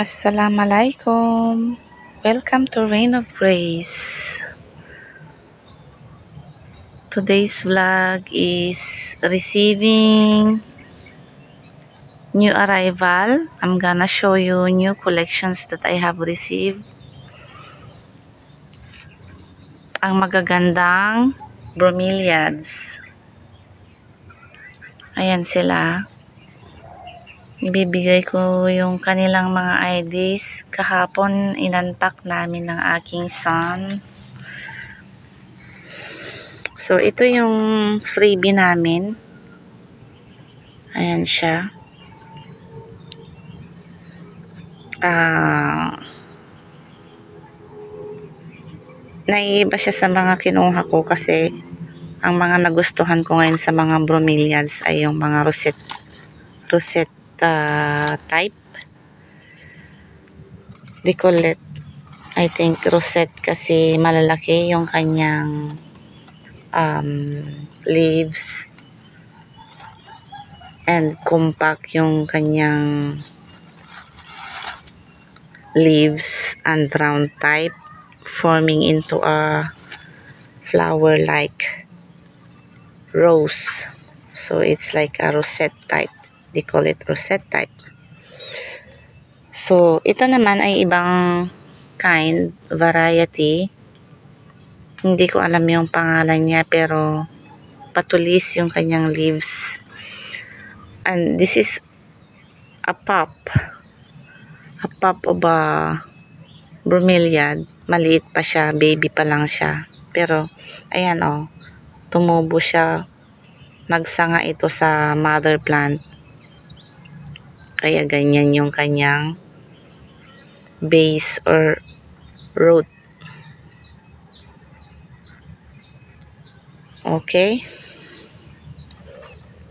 Assalamualaikum. Welcome to Reign of Grace. Today's vlog is receiving new arrival. I'm gonna show you new collections that I have received. Ang magagandang bromeliads. Ayan sila. Ibibigay ko yung kanilang mga IDs. Kahapon inunpack namin ng aking son. So ito yung freebie namin. Ayan siya. Naiiba siya sa mga kinuha ko kasi ang mga nagustuhan ko ngayon sa mga bromeliads ay yung mga rosette type. They call it, I think, rosette kasi malalaki yung kanyang leaves and compact yung kanyang leaves and round type, forming into a flower like rose. So it's like a rosette type. They call it rosette type. So ito naman ay ibang kind, variety. Hindi ko alam yung pangalan niya pero patulis yung kanyang leaves. And this is a pup of a bromeliad. Maliit pa siya, baby pa lang siya. Pero ayan tumubo siya. Nagsanga ito sa mother plant. Kaya ganyan yung kanyang base or root. Okay?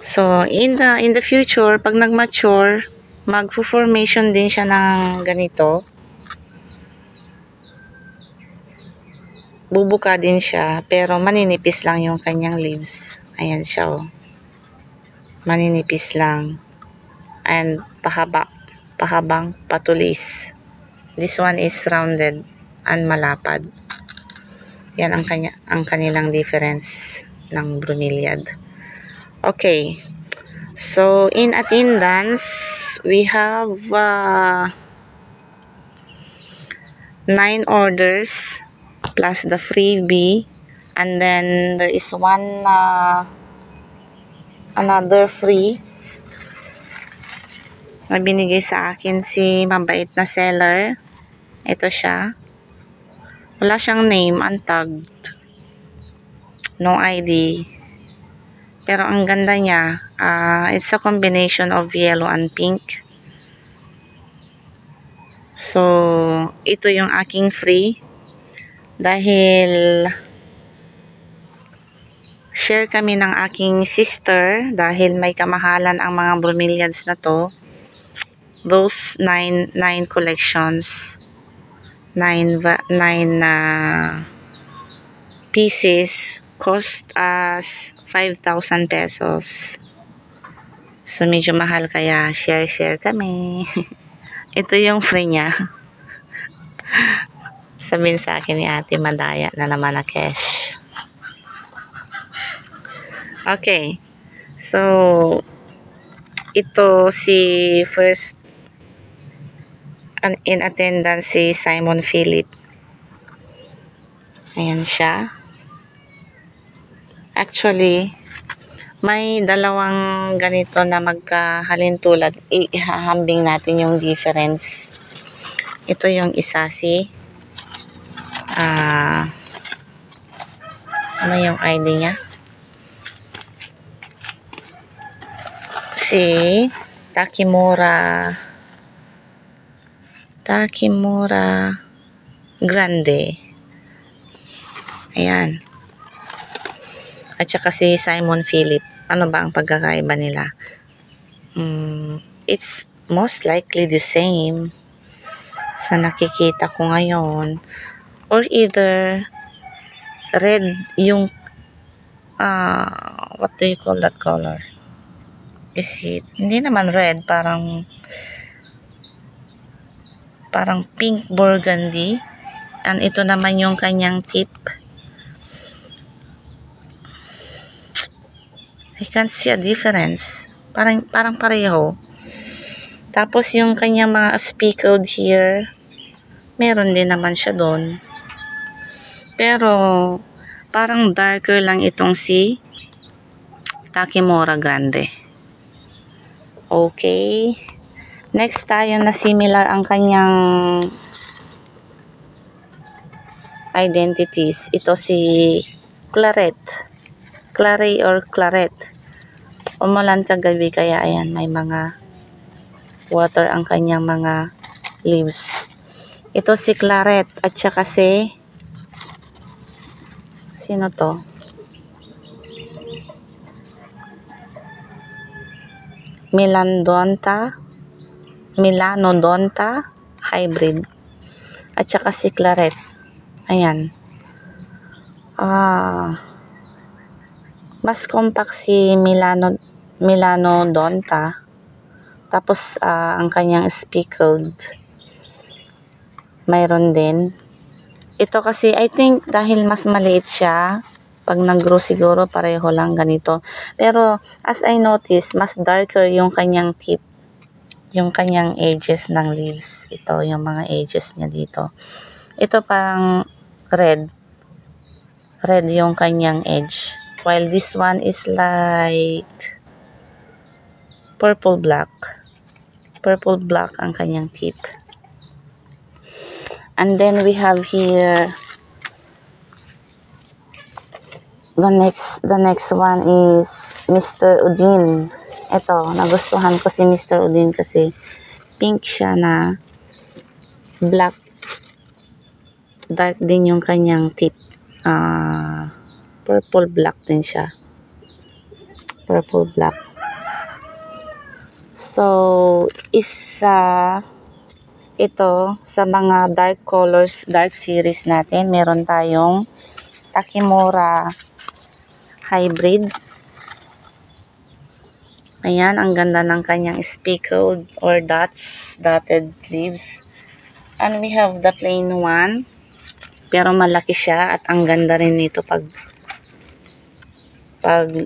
So in the future, pag nag-mature, magfo-formation din siya ng ganito. Bubuka din siya, pero maninipis lang yung kanyang leaves. Ayan siya Maninipis lang. And pahabang patulis. This one is rounded and malapad. Yan ang kanilang difference ng bromeliad. Okay. So in attendance, we have 9 orders plus the freebie, and then there is one another free na binigay sa akin si mabait na seller. Ito siya. Wala siyang name, untagged. No ID. Pero ang ganda niya. It's a combination of yellow and pink. So, ito yung aking free. Dahil share kami ng aking sister. Dahil may kamahalan ang mga bromeliads na to. Those 9 collections, 9 pieces cost us 5,000 pesos. So medyo mahal, kaya share kami. Ito yung free niya. Sabihin sa akin ni Ate, madaya na naman na cash. Okay. So ito si first in attendance si Simon Philip. Ayan siya. Actually, may dalawang ganito na magkahalintulad. Ihahambing natin yung difference. Ito yung isa si ano yung ID niya? Si Takimura Grande. Ayan. At saka si Simon Philip. Ano ba ang pagkakaiba nila? It's most likely the same sa nakikita ko ngayon. Or either red yung what do you call that color? Is it? Hindi naman red. Parang parang pink burgundy. And ito naman yung kanyang tip. I can't see a difference. Parang pareho. Tapos yung kanyang mga speckled here, meron din naman siya doon. Pero parang darker lang itong si Takimura Grande. Okay. Next tayo na similar ang kanyang identities. Ito si Claret. Claret or Claret. Umulan kagabi kaya ayan, may mga water ang kanyang mga leaves. Ito si Claret at saka si sino to? Melanodonta hybrid. At saka si Claret. Ayan. Mas compact si Melanodonta. Tapos ang kanyang speckled mayroon din. Ito kasi I think dahil mas maliit siya, pag nag-grow siguro pareho lang ganito. Pero as I notice, mas darker yung kanyang tip, yung kanyang edges ng leaves. Ito yung mga edges niya dito. Ito parang red yung kanyang edge, while this one is like purple black ang kanyang tip. And then we have here the next one is Mr. Udin. Ito, nagustuhan ko si Mr. Udin kasi pink siya na black, dark din yung kanyang tip. Purple black din siya. Purple black. So, ito sa mga dark colors, dark series natin, meron tayong Takimura hybrid. Ayan, ang ganda ng kanyang speckled or dotted leaves. And we have the plain one, pero malaki siya at ang ganda rin nito pag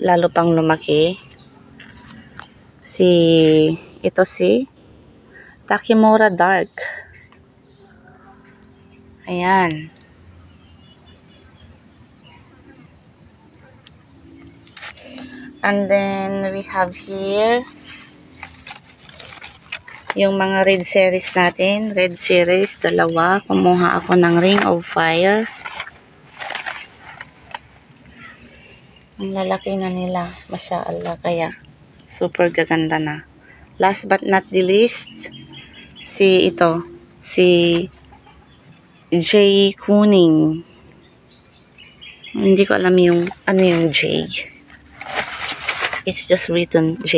lalo pang lumaki. Ito si Takimura dark. Ayan. And then we have here yung mga red series natin. Red series, dalawa. Kumuha ako ng Ring of Fire. Ang lalaki na nila. Masyaallah. Kaya super gaganda na. Last but not the least, si J. Kuning. Hindi ko alam yung ano yung J. It's just written J.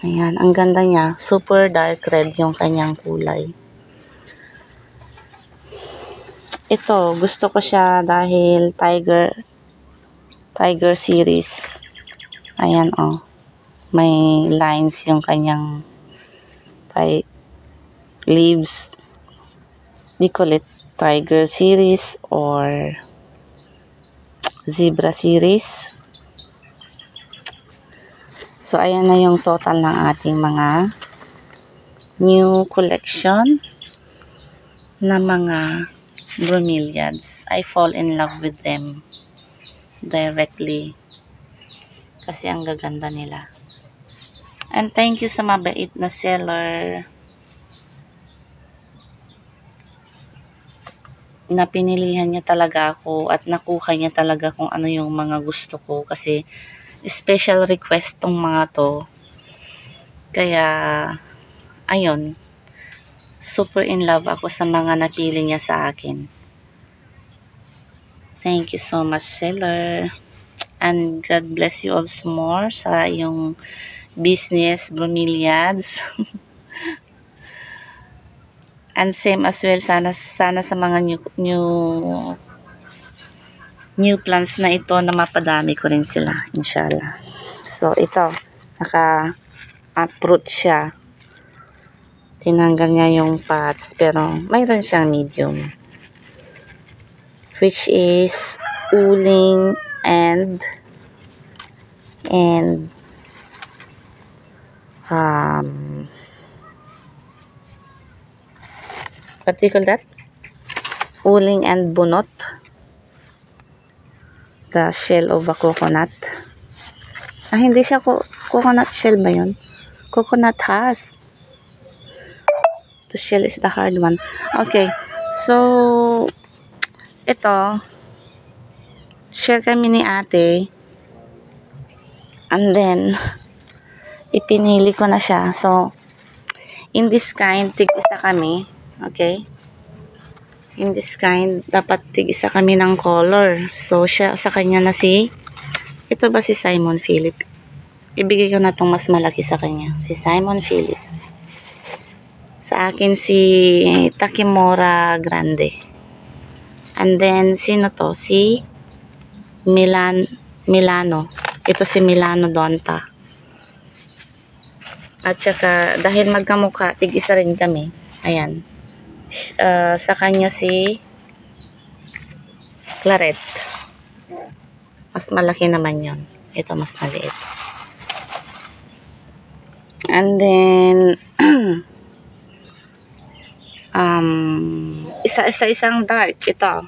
Ayan, ang ganda niya. Super dark red yung kanyang kulay. Ito, gusto ko siya dahil Tiger series. Ayan, oh. May lines yung kanyang leaves. Di ko ulit Tiger series or Zebra series. So, ayan na yung total ng ating mga new collection na mga bromeliads. I fall in love with them directly kasi ang gaganda nila. And thank you sa mabait na seller na pinilihan niya talaga ako at nakuha niya talaga kung ano yung mga gusto ko kasi special request tong mga to. Kaya ayun, super in love ako sa mga napili niya sa akin. Thank you so much, seller. And God bless you also more sa yung business, bromeliads. And same as well, sana sa mga new plants na ito na mapadami ko rin sila, inshallah. So, ito, naka-uproot siya. Tinanggal niya yung pots, pero mayroon siyang medium. Which is uling and what do you call that? Uling and bunot. The shell of a coconut. Hindi siya coconut shell ba yun? Coconut husk. The shell is the hard one. Okay. So, ito, share kami ni ate. And then, ipinili ko na siya. So, in this kind, tig-isa kami. Okay? In this kind, dapat tig-isa kami ng color. So, siya sa kanya na ito ba si Simon Philip? Ibigay ko na itong mas malaki sa kanya. Si Simon Philip. Sa akin si Takimura Grande. And then, sino to? Si Milano. Ito si Milano Donta. At saka, dahil magkamukha, tig-isa rin kami. Ayan. Sa kanya si Claret. Mas malaki naman yon. Ito mas maliit. And then, isang dark. Ito.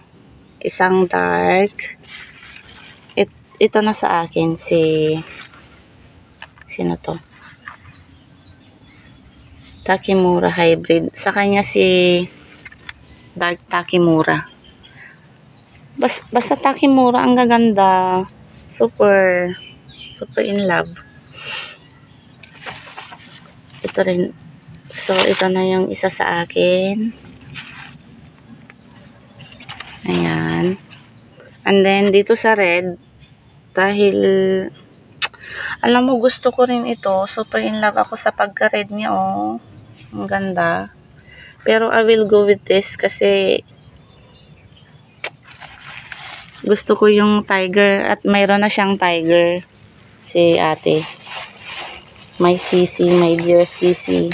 Isang dark. Ito na sa akin sino to? Takimura hybrid. Sa kanya si Dark Takimura. Basta Takimura ang gaganda. Super in love. Ito rin. So, ito na yung isa sa akin. Ayan. And then, dito sa red, dahil alam mo, gusto ko rin ito. Super in love ako sa pagka-red niya, oh. Ang ganda. Pero I will go with this kasi gusto ko yung tiger at mayroon na siyang tiger si ate. My sisi, my dear sisi.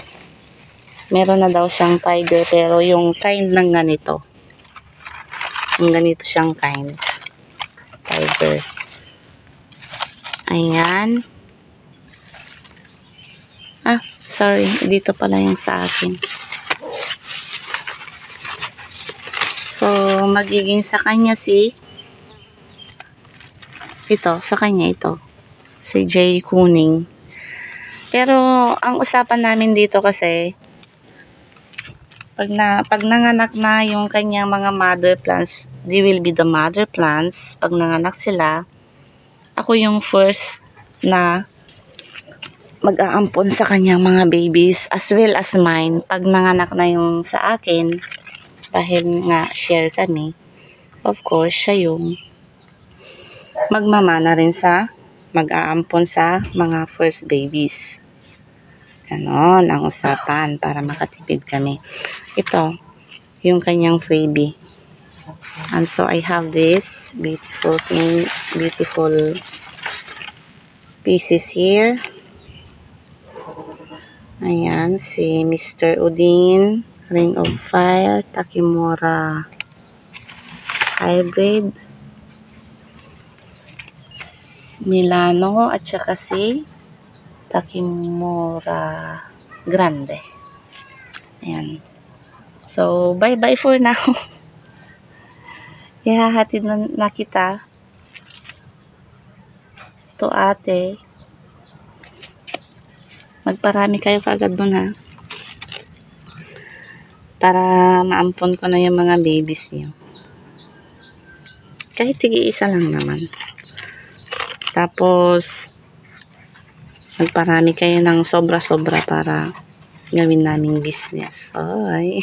Meron na daw siyang tiger pero yung kind ng ganito. Yung ganito siyang kind. Tiger. Ayan. Sorry. Dito pala yung sa akin. So, magiging sa kanya ito, sa kanya ito. Si Jay Kuning. Pero, ang usapan namin dito kasi, pag nanganak na yung kanyang mga mother plants, they will be the mother plants. Pag nanganak sila, ako yung first na mag-aampon sa kanyang mga babies as well as mine. Pag nanganak na yung sa akin, dahil nga share kami, of course, siya yung magmamana rin sa mag-aampon sa mga first babies. Ganon ang usapan para makatipid kami. Ito, yung kanyang freebie. And so, I have this beautiful pieces here. Ayan, si Mr. Udin, Ring of Fire, Takimura Hybrid, Milano, at saka si Takimura Grande. Ayan. So, bye-bye for now. Ihahatid na kita to ate. Magparami kayo kagad dun, ha, para maampon ko na yung mga babies niyo. Kahit tig-iisa lang naman. Tapos magparami kayo ng sobra-sobra para gawin naming business. Ay.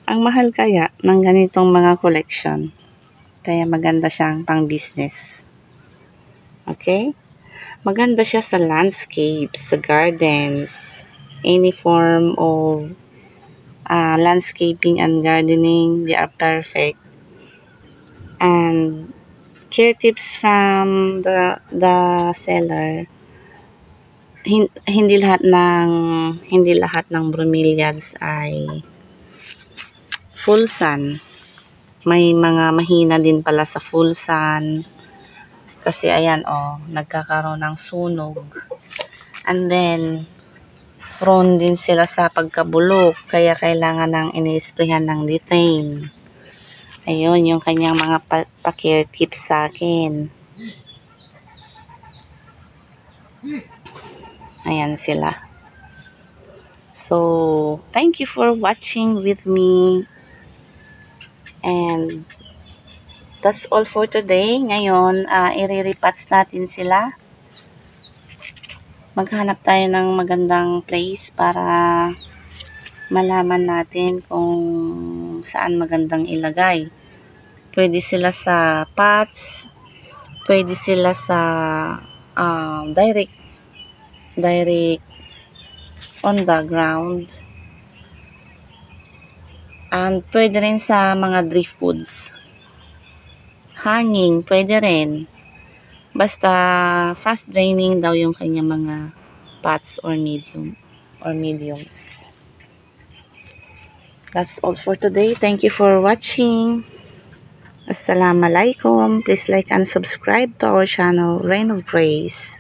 Ang mahal kaya ng ganitong mga collection. Kaya maganda siyang pang business. Okay? Maganda siya sa landscapes, sa gardens, any form of landscaping and gardening, they are perfect. And care tips from the seller. hindi lahat ng bromeliads ay full sun. May mga mahina din pala sa full sun. Kasi ayan nagkakaroon ng sunog. And then prone din sila sa pagkabulok, kaya kailangan ng ini-sprayhan ng lutein. Ayun yung kanyang mga pa-care tips sa akin. Ayan sila. So, thank you for watching with me. And that's all for today. Ngayon, i-repats natin sila. Maghanap tayo ng magandang place para malaman natin kung saan magandang ilagay. Pwede sila sa pots, pwede sila sa direct on the ground, and pwede rin sa mga driftwoods. Hanging, pwede rin. Basta fast draining daw yung kanya mga pots or mediums. That's all for today. Thank you for watching. Assalamualaikum. Please like and subscribe to our channel, Rain of Praise.